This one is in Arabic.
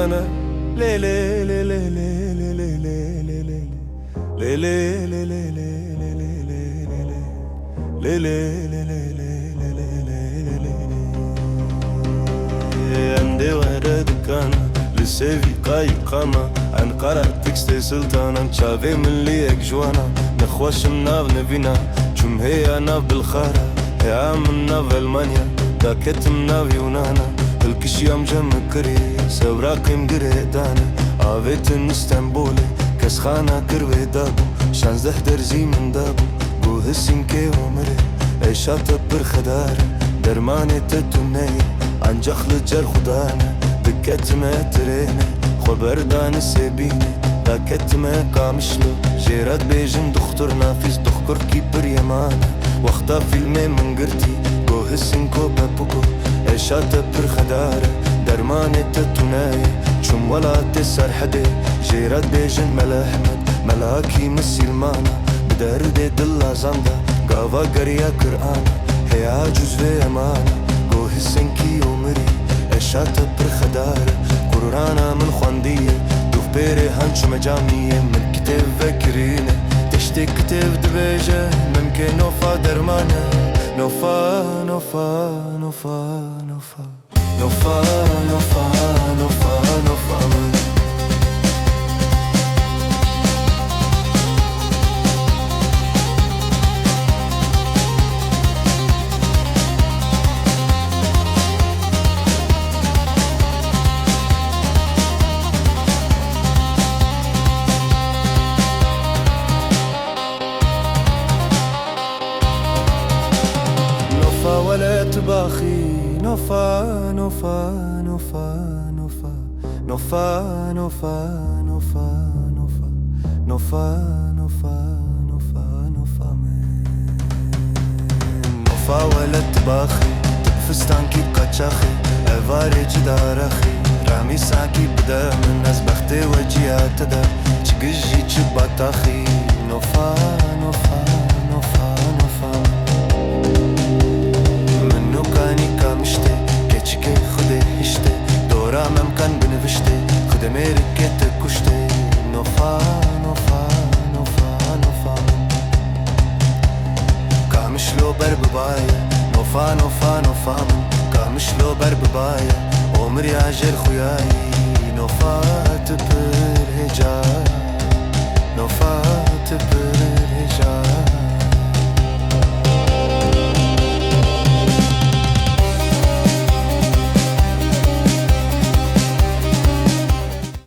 دكانه لي لي لي لي لي لي لي لي لي لي لي لي عندي وهذا دكانه للسيفي قاي قامة عن قرار تكستي سلطانة نتشافي من اللي جوانا نخوش مناف نبينا جم هي انا بالخارة هي عاملنا في المانيا داكت مناف يونانا الكش يوم جم كري سوراقي مقريدانا عافيت اسطنبولي كسخانة كروي دابو شان زهدر زي من دابو بو هسين كي ومري عيشات برخدار درماني تتوني عن جخل جر خدانا دكت ما تريني خبردان سبيني دكت ما كامشلو جيرات بيجن دكتور نافيس دكتور كيبر يمانا وقتا فيلمي من قرتي بو هسين كو بابوكو عيشات برخدار درماني تتوني شم ولا تسر حدي جيرات بيجن ملا احمد ملاكي مسلمانا بدار دي دلا زندا قاوا قريا قرآنا هي عجوز في امانا بو هسين كي ومري عيشات برخدار قرانا من خواندية دوف بيري هنش مجامية من كتاب فكرينة تشتي كتاب دبيجة ممكن نوفا درمانة نوفا نوفا نوفا نوفا نوفا نوفا نوفا نوفا ولا تباخي نوفا نوفا نوفا نوفا نوفا نوفا نوفا نوفا نوفا نوفا نوفا نوفا نوفا ولا تباخي فستانكي قاچاخي افارج دارخي رامي ساكي بدا من ناس بختي وجيات دا چگجي چباتاخي نوفا نوفا نوفا نوفا دورا ممكن بنفشتي خدمي ركيت كشتي نوفا نوفا نوفا نوفا كامشلو برب بايا نوفا نوفا نوفا كامشلو برب بايا عمري عجر خوياي نوفا تبر هجاي نوفا